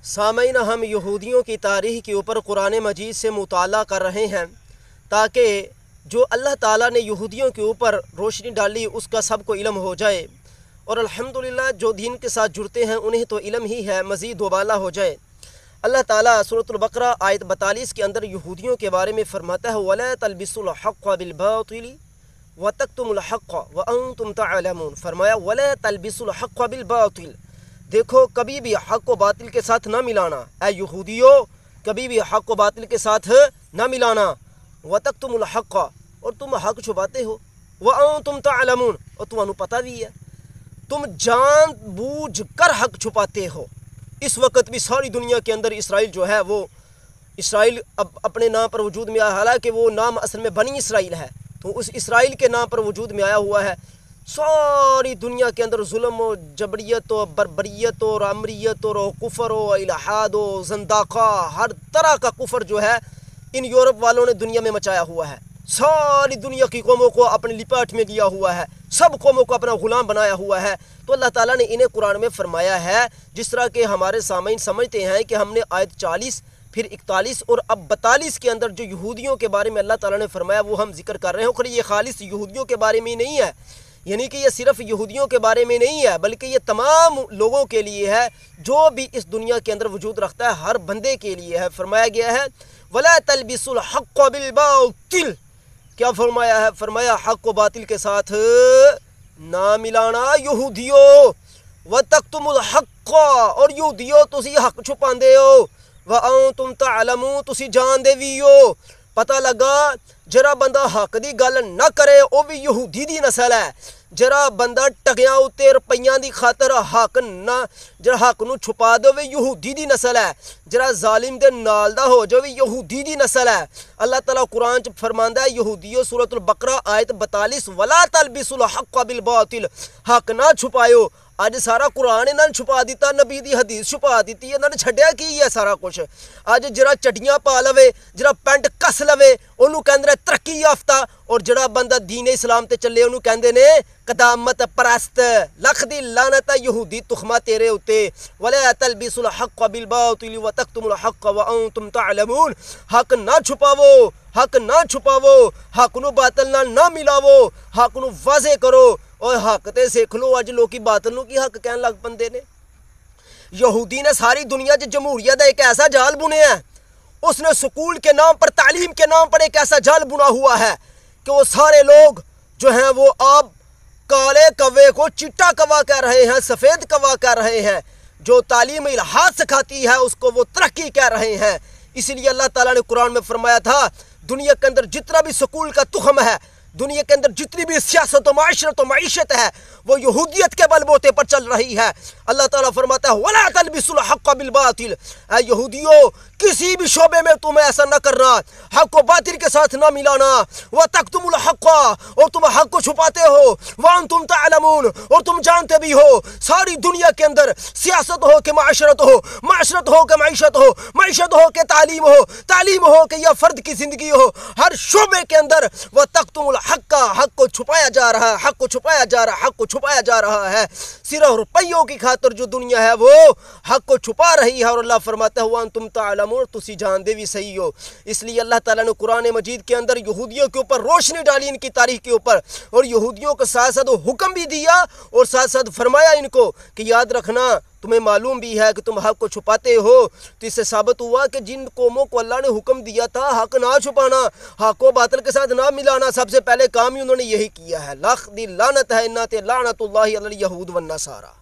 سامعین، ہم یہودیوں کی تاریخ کے اوپر قرآن مجید سے مطالعہ کر رہے ہیں تاکہ جو اللہ تعالیٰ نے یہودیوں کے اوپر روشنی ڈالی اس کا سب کو علم ہو جائے، اور الحمدللہ جو دین کے ساتھ جڑتے ہیں انہیں تو علم ہی ہے، مزید وبالا ہو جائے۔ اللہ تعالیٰ سورۃ البقرہ آیت 42 کے اندر یہودیوں کے بارے میں فرماتا ہے وَلَا تَلْبِسُوا الْحَقَّ بِالْبَاطِلِ وَتَكْتُمُوا الْحَقَّ وَأَنْتُمْ تَعْلَمُونَ، فرمایا وَلَا تَلْبِسُوا الْحَقَّ بِالْبَاطِلِ، دیکھو کبھی بھی حق و باطل کے ساتھ نہ ملانا، اے یہودیو کبھی بھی حق و باطل کے ساتھ نہ ملانا، وَتَكْتُمُوا الْحَقَّ، اور تم حق چھپاتے ہو، وَأَنْتُمْ تَعْلَمُونَ، اور تمہیں پتہ بھی ہے تم جان بوجھ کر حق چھپاتے ہو۔ اس وقت بھی ساری دنیا کے اندر اسرائیل جو ہے وہ اسرائیل اب اپنے نام پر وجود میں آیا، حالانکہ وہ نام اصل میں بنی اسرائیل ہے، تو اس اسرائیل کے نام پر وجود میں آیا ہوا ہے۔ ساری دنیا کے اندر ظلم و جبریت و بربریت اور امریت اور کفر و الحاد و زنداقہ، ہر طرح کا کفر جو ہے ان یورپ والوں نے دنیا میں مچایا ہوا ہے، ساری دنیا کی قوموں کو اپنے لپاٹ میں لیا ہوا ہے، سب قوموں کو اپنا غلام بنایا ہوا ہے۔ تو اللہ تعالیٰ نے انہیں قرآن میں فرمایا ہے، جس طرح کہ ہمارے سامعین سمجھتے ہیں کہ ہم نے آیت 40 پھر 41 اور اب 42 کے اندر جو یہودیوں کے بارے میں اللہ تعالیٰ نے فرمایا وہ ہم ذکر کر رہے ہیں، اور یہ خالص یہودیوں کے بارے میں نہیں ہے، یعنی کہ یہ صرف یہودیوں کے بارے میں نہیں ہے بلکہ یہ تمام لوگوں کے لیے ہے جو بھی اس دنیا کے اندر وجود رکھتا ہے، ہر بندے کے لیے ہے۔ فرمایا گیا ہے وَلَا تَلْبِسُوا الْحَقَّ بِالْبَاطِلِ، کیا فرمایا ہے؟ فرمایا حق و باطل کے ساتھ نہ ملانا یہودیو، وَتَكْتُمُوا الْحَقَّ، اور یہودیو تسی حق چھپاندے ہو، وَأَنْتُمْ تَعْلَمُونَ، تسی جان دے بھی ہو۔ پتہ لگا جرا بندہ حق دی گل نہ کرے وہ بھی یہودی دی نسل ہے، جرا بندہ ٹگیاں اتے روپیاں دی خاطر حق نہ جرا حق نو چھپا دے وہ یہودی دی نسل ہے، جرا ظالم دے نال دا ہو جو یہودی دی نسل ہے۔ اللہ تعالیٰ قرآن چ فرماندا ہے یہودیو سورۃ البقرہ آیت 42 وَلَا تَلْبِسُوا الْحَقَّ بِالْبَاطِلِ، حق نہ چھپایو۔ اج سارا قرآن انہاں نے چھپا دیتا، نبی دی حدیث چھپا دیتی، انہاں نے چھڈیا کی ہے سارا کچھ۔ اج جڑا چٹیاں پا لوے، جڑا پینٹ کس لوے انہوں کہندے ترقی یافتہ، اور جڑا بندہ دین اسلام تے چلے انہوں کہندے نے قدامت پرست، لکھ دی لعنت یہودی تخمہ تیرے اتے۔ وَلَا تَلْبِسُوا الْحَقَّ بِالْبَاطِلِ وَتَكْتُمُوا الْحَقَّ وَأَنْتُمْ تَعْلَمُونَ، حق نہ چھپاو، حق نہ چھپاو، حق نو باطل نہ ملاو، حق نو واضح کرو، اور حق تے سیکھ لو۔ اج لوکی باطل نو کی حق کہن لگ پندے نے۔ یہودی نے ساری دنیا چ جمہوریت ایک ایسا جال بنیا ہے، اس نے سکول کے نام پر، تعلیم کے نام پر ایک ایسا جال بنا ہوا ہے کہ وہ سارے لوگ جو ہیں وہ اب کالے کوے کو چٹا کوا کہہ رہے ہیں، سفید کوا کہہ رہے ہیں، جو تعلیم الحاد سکھاتی ہے اس کو وہ ترقی کہہ رہے ہیں۔ اس لیے اللہ تعالیٰ نے قرآن میں فرمایا تھا دنیا کے اندر جتنا بھی سکول کا تخم ہے، دنیا کے اندر جتنی بھی سیاست و معاشرت و معیشت ہے وہ یہودیت کے بل بوتے پر چل رہی ہے۔ اللہ تعالیٰ فرماتا ہے وَلَا تَلْبِسُوا الْحَقَّ بِالْبَاطِلِ، اے یہودیو کسی بھی شعبے میں تمہیں ایسا نہ کرنا، حق و باطل کے ساتھ نہ ملانا، وَتَكْتُمُوا الْحَقَّ، اور تم حق کو چھپاتے ہو، وَأَنْتُمْ تَعْلَمُونَ، اور تم جانتے بھی ہو۔ ساری دنیا کے اندر سیاست ہو کہ معاشرت ہو، معاشرت ہو کہ معیشت ہو، معیشت ہو کہ تعلیم ہو، تعلیم ہو کہ یا فرد کی زندگی ہو، ہر شعبے کے اندر وَتَكْتُمُوا الْحَقَّ، حق کو چھپایا جا رہا ہے، حق کو چھپایا جا رہا ہے، حق کو چھپایا جا رہا ہے۔ صرف روپیوں کی خاطر جو دنیا ہے وہ حق کو چھپا رہی ہے، اور اللہ فرماتا ہے وَأَنْتُمْ تَعْلَمُونَ، تسی جان دے بھی صحیح ہو۔ اس لیے اللہ تعالیٰ نے قرآن مجید کے اندر یہودیوں کے اوپر روشنی ڈالی، ان کی تاریخ کے اوپر، اور یہودیوں کے ساتھ ساتھ حکم بھی دیا اور ساتھ ساتھ فرمایا ان کو کہ یاد رکھنا تمہیں معلوم بھی ہے کہ تم حق کو چھپاتے ہو۔ تو اس سے ثابت ہوا کہ جن قوموں کو اللہ نے حکم دیا تھا حق نہ چھپانا، حق و باطل کے ساتھ نہ ملانا، سب سے پہلے کام ہی انہوں نے یہی کیا ہے۔ لاکھ دی لعنت ہے، انت لعنت اللہ علی الیہود والنصارى۔